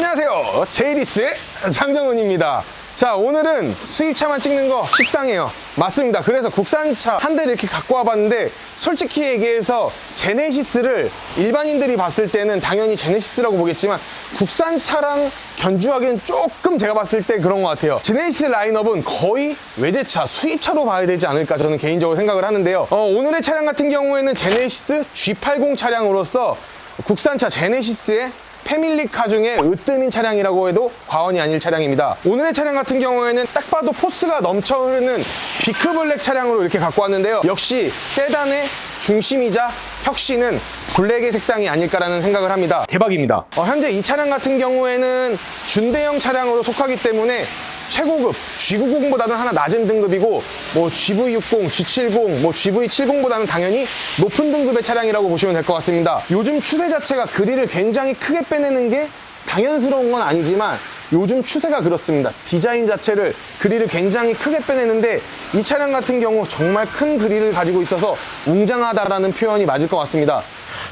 안녕하세요, 제이리스의 장정훈입니다. 자, 오늘은 수입차만 찍는 거 식상해요. 맞습니다. 그래서 국산차 한 대를 이렇게 갖고 와봤는데, 솔직히 얘기해서 제네시스를 일반인들이 봤을 때는 당연히 제네시스라고 보겠지만 국산차랑 견주하기엔 조금 제가 봤을 때 그런 것 같아요. 제네시스 라인업은 거의 외제차, 수입차로 봐야 되지 않을까 저는 개인적으로 생각을 하는데요. 오늘의 차량 같은 경우에는 제네시스 G80 차량으로서 국산차 제네시스의 패밀리카 중에 으뜸인 차량이라고 해도 과언이 아닐 차량입니다. 오늘의 차량 같은 경우에는 딱 봐도 포스가 넘쳐 흐르는 비크블랙 차량으로 이렇게 갖고 왔는데요. 역시 세단의 중심이자 혁신은 블랙의 색상이 아닐까라는 생각을 합니다. 대박입니다. 현재 이 차량 같은 경우에는 준대형 차량으로 속하기 때문에 최고급 G90보다는 하나 낮은 등급이고, 뭐 GV60, G70, 뭐 GV70보다는 당연히 높은 등급의 차량이라고 보시면 될 것 같습니다. 요즘 추세 자체가 그릴을 굉장히 크게 빼내는 게 당연스러운 건 아니지만 요즘 추세가 그렇습니다. 디자인 자체를, 그릴을 굉장히 크게 빼내는데 이 차량 같은 경우 정말 큰 그릴을 가지고 있어서 웅장하다라는 표현이 맞을 것 같습니다.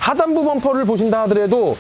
하단부 범퍼를 보신다 하더라도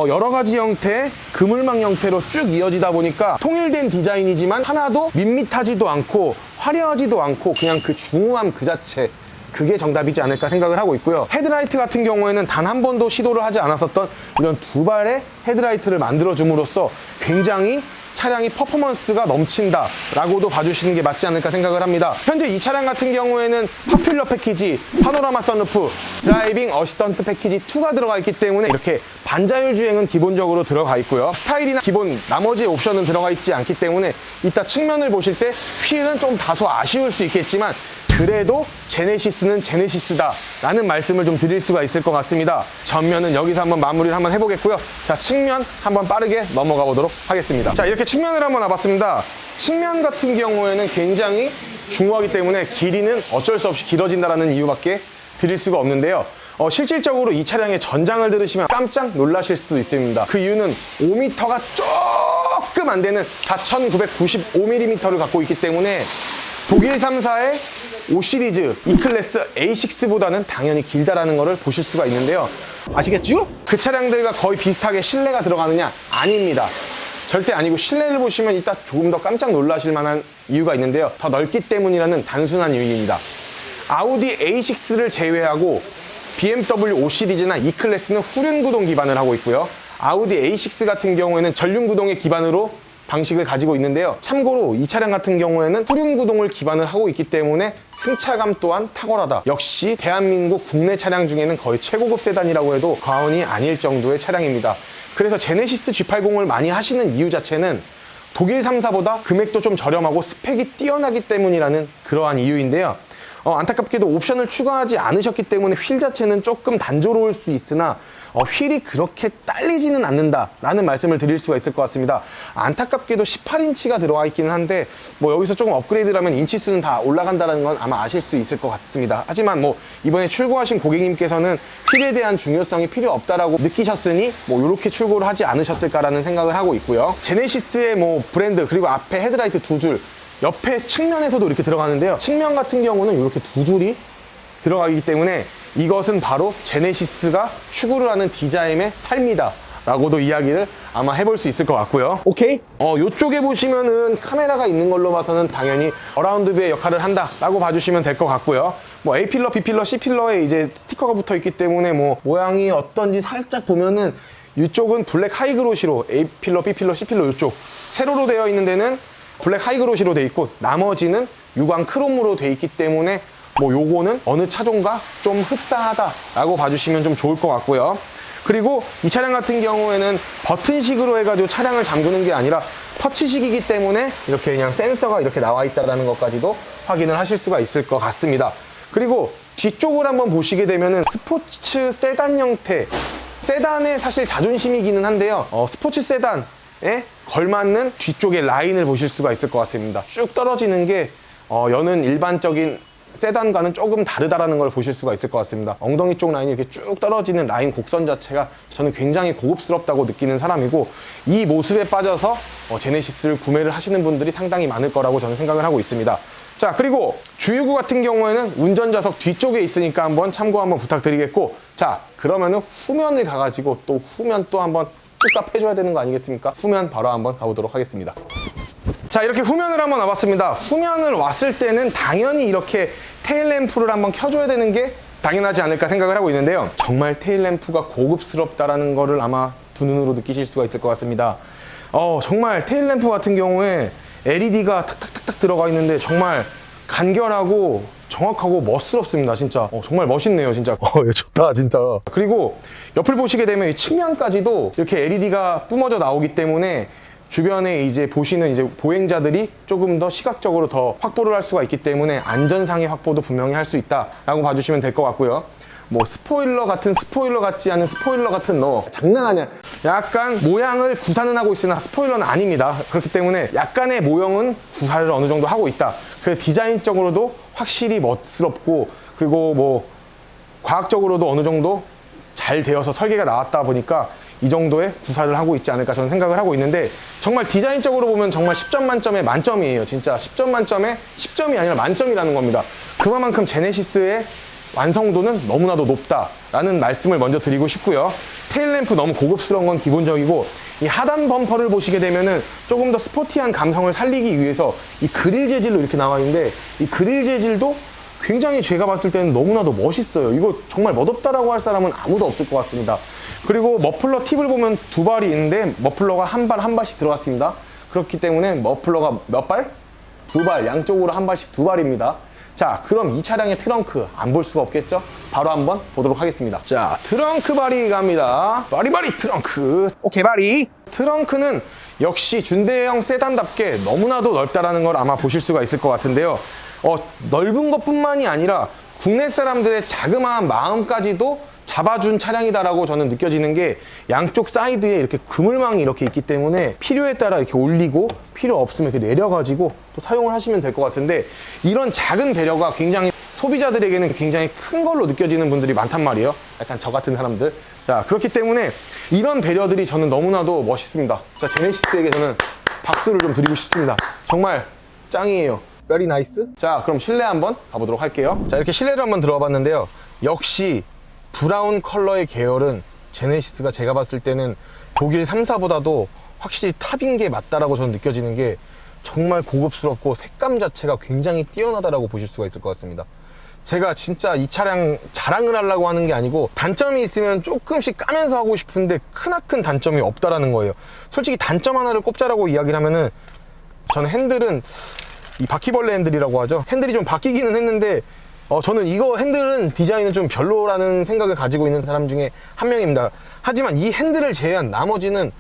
여러 가지 형태의 그물망 형태로 쭉 이어지다 보니까 통일된 디자인이지만 하나도 밋밋하지도 않고 화려하지도 않고 그냥 그 중후함 그 자체, 그게 정답이지 않을까 생각을 하고 있고요. 헤드라이트 같은 경우에는 단 한 번도 시도를 하지 않았었던 이런 두 발의 헤드라이트를 만들어줌으로써 굉장히 차량이 퍼포먼스가 넘친다 라고도 봐주시는 게 맞지 않을까 생각을 합니다. 현재 이 차량 같은 경우에는 파퓰러 패키지, 파노라마 선루프, 드라이빙 어시스턴트 패키지 2가 들어가 있기 때문에 이렇게 반자율 주행은 기본적으로 들어가 있고요. 스타일이나 기본 나머지 옵션은 들어가 있지 않기 때문에 이따 측면을 보실 때 휠은 좀 다소 아쉬울 수 있겠지만 그래도 제네시스는 제네시스다 라는 말씀을 좀 드릴 수가 있을 것 같습니다. 전면은 여기서 한번 마무리를 한번 해보겠고요. 자, 측면 한번 빠르게 넘어가 보도록 하겠습니다. 자, 이렇게 측면을 한번 와봤습니다. 측면 같은 경우에는 굉장히 중후하기 때문에 길이는 어쩔 수 없이 길어진다는 이유밖에 드릴 수가 없는데요. 실질적으로 이 차량의 전장을 들으시면 깜짝 놀라실 수도 있습니다. 그 이유는 5m가 조금 안 되는 4995mm를 갖고 있기 때문에 독일 3사의 5시리즈 E클래스 A6보다는 당연히 길다라는 것을 보실 수가 있는데요. 아시겠죠? 그 차량들과 거의 비슷하게 실내가 들어가느냐? 아닙니다. 절대 아니고, 실내를 보시면 이따 조금 더 깜짝 놀라실 만한 이유가 있는데요. 더 넓기 때문이라는 단순한 이유입니다. 아우디 A6를 제외하고 BMW 5시리즈나 E클래스는 후륜구동 기반을 하고 있고요. 아우디 A6 같은 경우에는 전륜구동의 기반으로 방식을 가지고 있는데요. 참고로 이 차량 같은 경우에는 후륜구동을 기반을 하고 있기 때문에 승차감 또한 탁월하다. 역시 대한민국 국내 차량 중에는 거의 최고급 세단이라고 해도 과언이 아닐 정도의 차량입니다. 그래서 제네시스 G80을 많이 하시는 이유 자체는 독일 3사보다 금액도 좀 저렴하고 스펙이 뛰어나기 때문이라는 그러한 이유인데요. 안타깝게도 옵션을 추가하지 않으셨기 때문에 휠 자체는 조금 단조로울 수 있으나 휠이 그렇게 딸리지는 않는다라는 말씀을 드릴 수가 있을 것 같습니다. 안타깝게도 18인치가 들어와 있기는 한데 뭐 여기서 조금 업그레이드라면 인치수는 다 올라간다는 건 아마 아실 수 있을 것 같습니다. 하지만 뭐 이번에 출고하신 고객님께서는 휠에 대한 중요성이 필요 없다라고 느끼셨으니 뭐 이렇게 출고를 하지 않으셨을까라는 생각을 하고 있고요. 제네시스의 뭐 브랜드, 그리고 앞에 헤드라이트 두 줄, 옆에 측면에서도 이렇게 들어가는데요. 측면 같은 경우는 이렇게 두 줄이 들어가기 때문에 이것은 바로 제네시스가 추구를 하는 디자인의 삶이다 라고도 이야기를 아마 해볼 수 있을 것 같고요. 오케이? 이쪽에 보시면은 카메라가 있는 걸로 봐서는 당연히 어라운드 뷰의 역할을 한다 라고 봐주시면 될 것 같고요. 뭐 A필러, B필러, C필러에 이제 스티커가 붙어 있기 때문에 뭐 모양이 어떤지 살짝 보면은 이쪽은 블랙 하이그로시로 A필러, B필러, C필러 이쪽 세로로 되어 있는 데는 블랙 하이그로시로 되어 있고 나머지는 유광 크롬으로 되어 있기 때문에 뭐 요거는 어느 차종과 좀 흡사하다라고 봐주시면 좀 좋을 것 같고요. 그리고 이 차량 같은 경우에는 버튼식으로 해가지고 차량을 잠그는 게 아니라 터치식이기 때문에 이렇게 그냥 센서가 이렇게 나와 있다는 것까지도 확인을 하실 수가 있을 것 같습니다. 그리고 뒤쪽을 한번 보시게 되면은 스포츠 세단 형태, 세단의 사실 자존심이기는 한데요. 스포츠 세단에 걸맞는 뒤쪽의 라인을 보실 수가 있을 것 같습니다. 쭉 떨어지는 게 여는 일반적인 세단과는 조금 다르다라는 걸 보실 수가 있을 것 같습니다. 엉덩이 쪽 라인이 이렇게 쭉 떨어지는 라인 곡선 자체가 저는 굉장히 고급스럽다고 느끼는 사람이고, 이 모습에 빠져서 제네시스를 구매를 하시는 분들이 상당히 많을 거라고 저는 생각을 하고 있습니다. 자, 그리고 주유구 같은 경우에는 운전좌석 뒤쪽에 있으니까 한번 참고 한번 부탁드리겠고, 자, 그러면은 후면을 가가지고 또 후면 또 한번 뚝딱 해줘야 되는 거 아니겠습니까? 후면 바로 한번 가보도록 하겠습니다. 자, 이렇게 후면을 한번 와봤습니다. 후면을 왔을 때는 당연히 이렇게 테일램프를 한번 켜줘야 되는 게 당연하지 않을까 생각을 하고 있는데요. 정말 테일램프가 고급스럽다라는 거를 아마 두 눈으로 느끼실 수가 있을 것 같습니다. 정말 테일램프 같은 경우에 LED가 탁탁탁탁 들어가 있는데 정말 간결하고 정확하고 멋스럽습니다. 진짜 정말 멋있네요. 진짜 좋다 진짜. 그리고 옆을 보시게 되면 이 측면까지도 이렇게 LED가 뿜어져 나오기 때문에 주변에 이제 보시는 이제 보행자들이 조금 더 시각적으로 더 확보를 할 수가 있기 때문에 안전상의 확보도 분명히 할 수 있다라고 봐주시면 될 것 같고요. 뭐 스포일러 같은 스포일러 같지 않은 스포일러 같은 장난 아니야. 약간 모양을 구사는 하고 있으나 스포일러는 아닙니다. 그렇기 때문에 약간의 모형은 구사를 어느 정도 하고 있다. 그래서 디자인적으로도 확실히 멋스럽고, 그리고 뭐 과학적으로도 어느 정도 잘 되어서 설계가 나왔다 보니까 이 정도의 구사를 하고 있지 않을까 저는 생각을 하고 있는데, 정말 디자인적으로 보면 정말 10점 만점에 만점이에요. 진짜 10점 만점에 10점이 아니라 만점이라는 겁니다. 그만큼 제네시스의 완성도는 너무나도 높다라는 말씀을 먼저 드리고 싶고요. 테일램프 너무 고급스러운 건 기본적이고, 이 하단 범퍼를 보시게 되면은 조금 더 스포티한 감성을 살리기 위해서 이 그릴 재질로 이렇게 나와 있는데, 이 그릴 재질도 굉장히 제가 봤을 때는 너무나도 멋있어요. 이거 정말 멋없다라고 할 사람은 아무도 없을 것 같습니다. 그리고 머플러 팁을 보면 두 발이 있는데 머플러가 한 발씩 들어갔습니다. 그렇기 때문에 머플러가 몇 발? 두 발, 양쪽으로 한 발씩 두 발입니다. 자, 그럼 이 차량의 트렁크 안 볼 수가 없겠죠? 바로 한번 보도록 하겠습니다. 자, 트렁크 바리 갑니다. 바리바리 트렁크. 오케이, 바리. 트렁크는 역시 준대형 세단답게 너무나도 넓다라는 걸 아마 보실 수가 있을 것 같은데요. 넓은 것뿐만이 아니라 국내 사람들의 자그마한 마음까지도 잡아준 차량이다라고 저는 느껴지는 게, 양쪽 사이드에 이렇게 그물망이 이렇게 있기 때문에 필요에 따라 이렇게 올리고 필요 없으면 이렇게 내려가지고 또 사용을 하시면 될 것 같은데, 이런 작은 배려가 굉장히 소비자들에게는 굉장히 큰 걸로 느껴지는 분들이 많단 말이에요. 약간 저 같은 사람들. 자, 그렇기 때문에 이런 배려들이 저는 너무나도 멋있습니다. 자, 제네시스에게 저는 박수를 좀 드리고 싶습니다. 정말 짱이에요. very nice. 자, 그럼 실내 한번 가보도록 할게요. 자, 이렇게 실내를 한번 들어가 봤는데요. 역시 브라운 컬러의 계열은 제네시스가 제가 봤을 때는 독일 3사보다도 확실히 탑인 게 맞다라고 저는 느껴지는 게, 정말 고급스럽고 색감 자체가 굉장히 뛰어나다라고 보실 수가 있을 것 같습니다. 제가 진짜 이 차량 자랑을 하려고 하는 게 아니고, 단점이 있으면 조금씩 까면서 하고 싶은데 크나큰 단점이 없다라는 거예요. 솔직히 단점 하나를 꼽자라고 이야기를 하면은, 저는 핸들은 이 바퀴벌레 핸들이라고 하죠. 핸들이 좀 바뀌기는 했는데 저는 이거 핸들은 디자인은 좀 별로라는 생각을 가지고 있는 사람 중에 한 명입니다. 하지만 이 핸들을 제외한 나머지는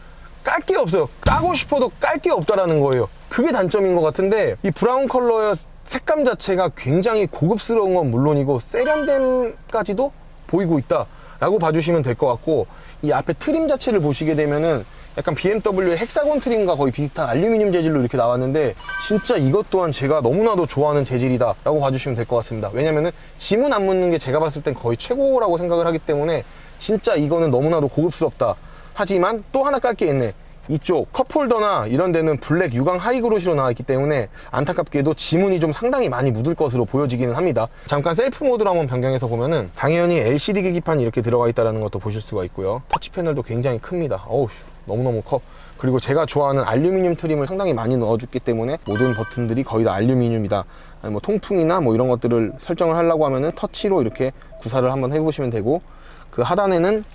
깔 게 없어요. 까고 싶어도 깔 게 없다라는 거예요. 그게 단점인 것 같은데, 이 브라운 컬러의 색감 자체가 굉장히 고급스러운 건 물론이고 세련됨까지도 보이고 있다라고 봐주시면 될 것 같고, 이 앞에 트림 자체를 보시게 되면은 약간 BMW의 헥사곤 트림과 거의 비슷한 알루미늄 재질로 이렇게 나왔는데, 진짜 이것 또한 제가 너무나도 좋아하는 재질이다 라고 봐주시면 될 것 같습니다. 왜냐면은 지문 안 묻는 게 제가 봤을 땐 거의 최고라고 생각을 하기 때문에 진짜 이거는 너무나도 고급스럽다. 하지만 또 하나 깔 게 있네. 이쪽 컵홀더나 이런 데는 블랙 유광 하이그로시로 나와 있기 때문에 안타깝게도 지문이 좀 상당히 많이 묻을 것으로 보여지기는 합니다. 잠깐 셀프 모드로 한번 변경해서 보면은 당연히 LCD 계기판이 이렇게 들어가 있다는 것도 보실 수가 있고요. 터치 패널도 굉장히 큽니다. 어우, 너무너무 커. 그리고 제가 좋아하는 알루미늄 트림을 상당히 많이 넣어줬기 때문에 모든 버튼들이 거의 다 알루미늄이다. 아니 뭐 통풍이나 뭐 이런 것들을 설정을 하려고 하면은 터치로 이렇게 구사를 한번 해보시면 되고, 그 하단에는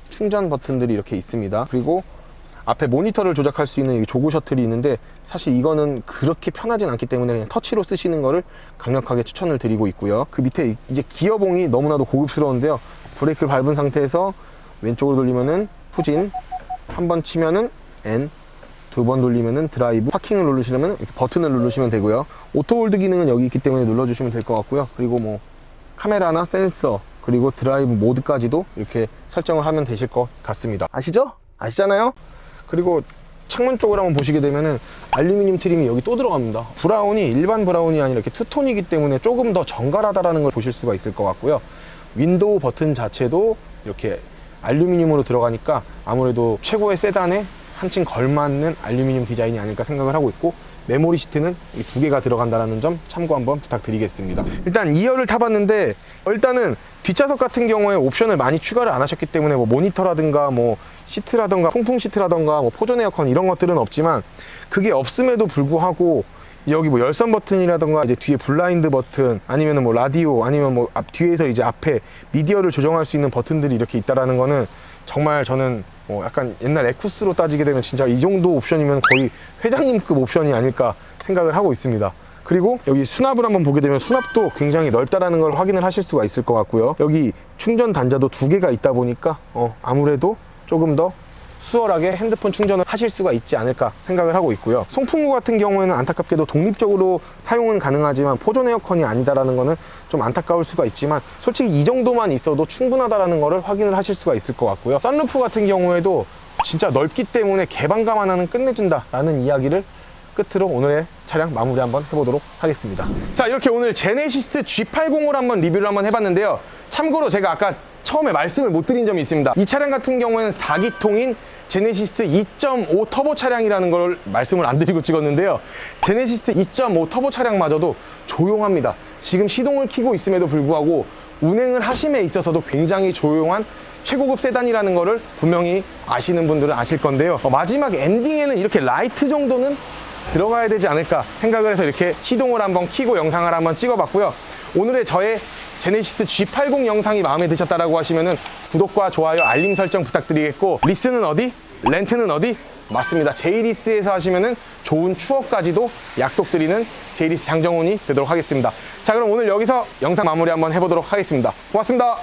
충전 버튼들이 이렇게 있습니다. 그리고 앞에 모니터를 조작할 수 있는 조그 셔틀이 있는데, 사실 이거는 그렇게 편하진 않기 때문에 그냥 터치로 쓰시는 거를 강력하게 추천을 드리고 있고요. 그 밑에 이제 기어봉이 너무나도 고급스러운데요. 브레이크를 밟은 상태에서 왼쪽으로 돌리면은 후진, 한 번 치면은 N, 두 번 돌리면은 드라이브, 파킹을 누르시려면 이렇게 버튼을 누르시면 되고요. 오토홀드 기능은 여기 있기 때문에 눌러주시면 될 것 같고요. 그리고 뭐 카메라나 센서, 그리고 드라이브 모드까지도 이렇게 설정을 하면 되실 것 같습니다. 아시죠? 아시잖아요? 그리고 창문 쪽을 한번 보시게 되면은 알루미늄 트림이 여기 또 들어갑니다. 브라운이 일반 브라운이 아니라 이렇게 투톤이기 때문에 조금 더 정갈하다라는 걸 보실 수가 있을 것 같고요. 윈도우 버튼 자체도 이렇게 알루미늄으로 들어가니까 아무래도 최고의 세단에 한층 걸맞는 알루미늄 디자인이 아닐까 생각을 하고 있고, 메모리 시트는 이 두 개가 들어간다는 점 참고 한번 부탁드리겠습니다. 일단 2열을 타봤는데, 일단은 뒷좌석 같은 경우에 옵션을 많이 추가를 안 하셨기 때문에 뭐 모니터라든가 뭐 시트라던가 통풍 시트라던가 뭐 포존 에어컨 이런 것들은 없지만, 그게 없음에도 불구하고 여기 뭐 열선 버튼이라던가 이제 뒤에 블라인드 버튼, 아니면은 뭐 라디오, 아니면 뭐 뒤에서 이제 앞에 미디어를 조정할 수 있는 버튼들이 이렇게 있다라는 거는 정말 저는 약간 옛날 에쿠스로 따지게 되면 진짜 이 정도 옵션이면 거의 회장님급 옵션이 아닐까 생각을 하고 있습니다. 그리고 여기 수납을 한번 보게 되면 수납도 굉장히 넓다라는 걸 확인을 하실 수가 있을 것 같고요. 여기 충전 단자도 2개가 있다 보니까 아무래도 조금 더 수월하게 핸드폰 충전을 하실 수가 있지 않을까 생각을 하고 있고요. 송풍구 같은 경우에는 안타깝게도 독립적으로 사용은 가능하지만 포존 에어컨이 아니다라는 거는 좀 안타까울 수가 있지만, 솔직히 이 정도만 있어도 충분하다라는 거를 확인을 하실 수가 있을 것 같고요. 썬루프 같은 경우에도 진짜 넓기 때문에 개방감 하나는 끝내준다라는 이야기를 끝으로 오늘의 차량 마무리 한번 해보도록 하겠습니다. 자, 이렇게 오늘 제네시스 G80을 한번 리뷰를 한번 해봤는데요. 참고로 제가 아까 처음에 말씀을 못 드린 점이 있습니다. 이 차량 같은 경우에는 4기통인 제네시스 2.5 터보 차량이라는 걸 말씀을 안 드리고 찍었는데요. 제네시스 2.5 터보 차량마저도 조용합니다. 지금 시동을 켜고 있음에도 불구하고 운행을 하심에 있어서도 굉장히 조용한 최고급 세단이라는 거를 분명히 아시는 분들은 아실 건데요. 마지막 엔딩에는 이렇게 라이트 정도는 들어가야 되지 않을까 생각을 해서 이렇게 시동을 한번 켜고 영상을 한번 찍어봤고요. 오늘의 저의 제네시스 G80 영상이 마음에 드셨다라고 하시면은 구독과 좋아요, 알림 설정 부탁드리겠고, 리스는 어디? 렌트는 어디? 맞습니다. 제이리스에서 하시면은 좋은 추억까지도 약속드리는 제이리스 장정훈이 되도록 하겠습니다. 자, 그럼 오늘 여기서 영상 마무리 한번 해보도록 하겠습니다. 고맙습니다.